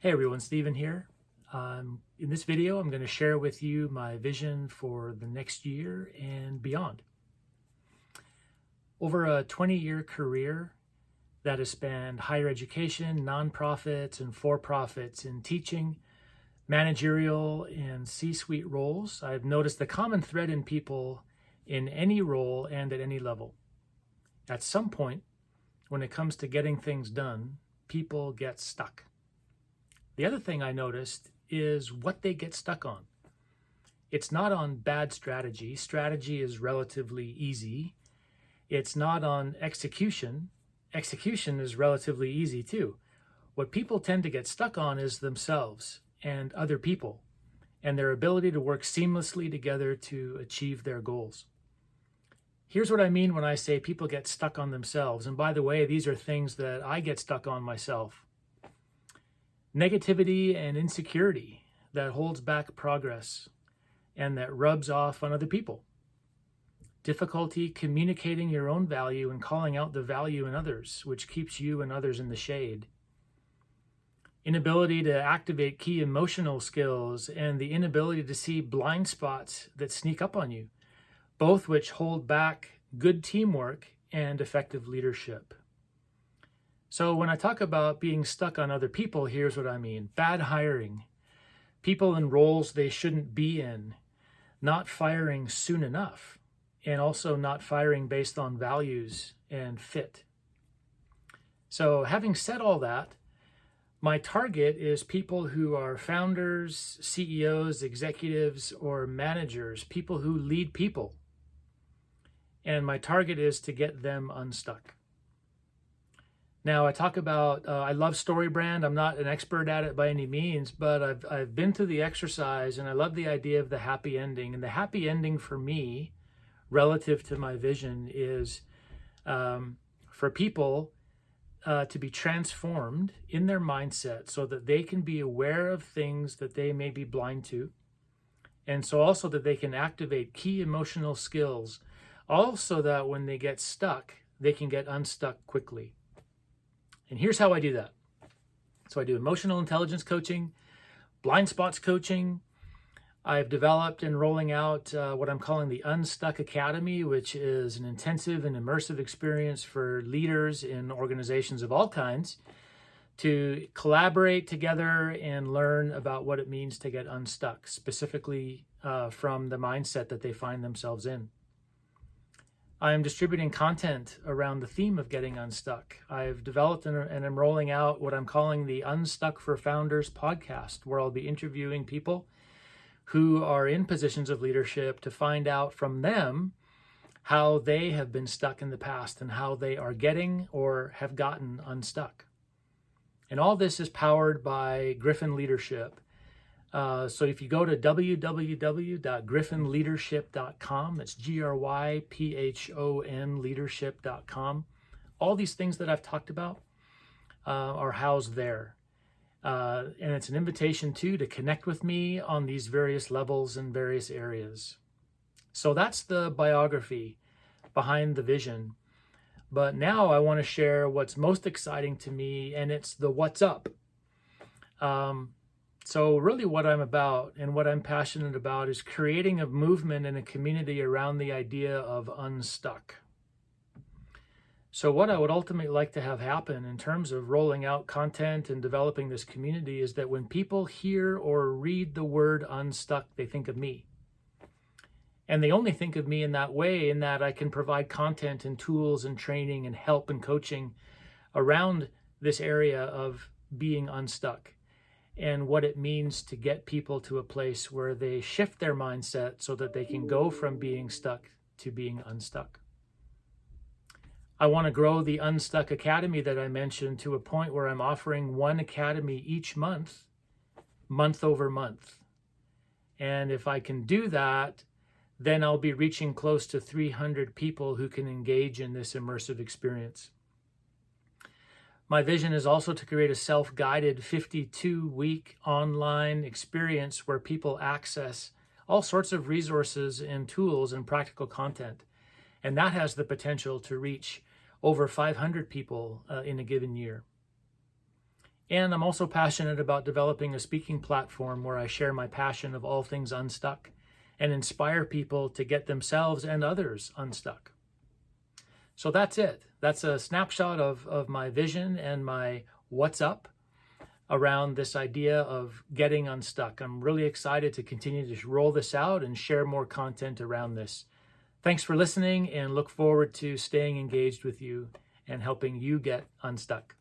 Hey everyone, Stephen here. In this video, I'm going to share with you my vision for the next year and beyond. Over a 20-year career that has spanned higher education, nonprofits, and for-profits in teaching, managerial, and C-suite roles, I've noticed the common thread in people in any role and at any level. At some point, when it comes to getting things done, people get stuck. The other thing I noticed is what they get stuck on. It's not on bad strategy. Strategy is relatively easy. It's not on execution. Execution is relatively easy too. What people tend to get stuck on is themselves and other people and their ability to work seamlessly together to achieve their goals. Here's what I mean when I say people get stuck on themselves. And by the way, these are things that I get stuck on myself. Negativity and insecurity that holds back progress and that rubs off on other people. Difficulty communicating your own value and calling out the value in others, which keeps you and others in the shade. Inability to activate key emotional skills and the inability to see blind spots that sneak up on you, both which hold back good teamwork and effective leadership. So when I talk about being stuck on other people, here's what I mean. Bad hiring, people in roles they shouldn't be in, not firing soon enough, and also not firing based on values and fit. So having said all that, my target is people who are founders, CEOs, executives, or managers, people who lead people. And my target is to get them unstuck. Now, I talk about, I love StoryBrand. I'm not an expert at it by any means, but I've been through the exercise and I love the idea of the happy ending. And the happy ending for me, relative to my vision, is for people to be transformed in their mindset so that they can be aware of things that they may be blind to. And so also that they can activate key emotional skills, also that when they get stuck, they can get unstuck quickly. And here's how I do that. So I do emotional intelligence coaching, blind spots coaching. I've developed and rolling out what I'm calling the UnStuck Academy, which is an intensive and immersive experience for leaders in organizations of all kinds to collaborate together and learn about what it means to get unstuck, specifically from the mindset that they find themselves in. I am distributing content around the theme of getting unstuck. I've developed and I'm rolling out what I'm calling the Unstuck for Founders podcast, where I'll be interviewing people who are in positions of leadership to find out from them how they have been stuck in the past and how they are getting or have gotten unstuck. And all this is powered by Griffin Leadership. So if you go to www.griffinleadership.com, that's GRYPHON leadership.com, all these things that I've talked about are housed there. And it's an invitation to connect with me on these various levels and various areas. So that's the biography behind the vision. But now I want to share what's most exciting to me, and it's the what's up. So really what I'm about and what I'm passionate about is creating a movement and a community around the idea of unstuck. So what I would ultimately like to have happen in terms of rolling out content and developing this community is that when people hear or read the word unstuck, they think of me. And they only think of me in that way, in that I can provide content and tools and training and help and coaching around this area of being unstuck and what it means to get people to a place where they shift their mindset so that they can go from being stuck to being unstuck. I want to grow the UnStuck Academy that I mentioned to a point where I'm offering one academy each month, month over month. And if I can do that, then I'll be reaching close to 300 people who can engage in this immersive experience. My vision is also to create a self-guided 52-week online experience where people access all sorts of resources and tools and practical content. And that has the potential to reach over 500 people in a given year. And I'm also passionate about developing a speaking platform where I share my passion of all things unstuck and inspire people to get themselves and others unstuck. So that's it. That's a snapshot of my vision and my what's up around this idea of getting unstuck. I'm really excited to continue to roll this out and share more content around this. Thanks for listening, and look forward to staying engaged with you and helping you get unstuck.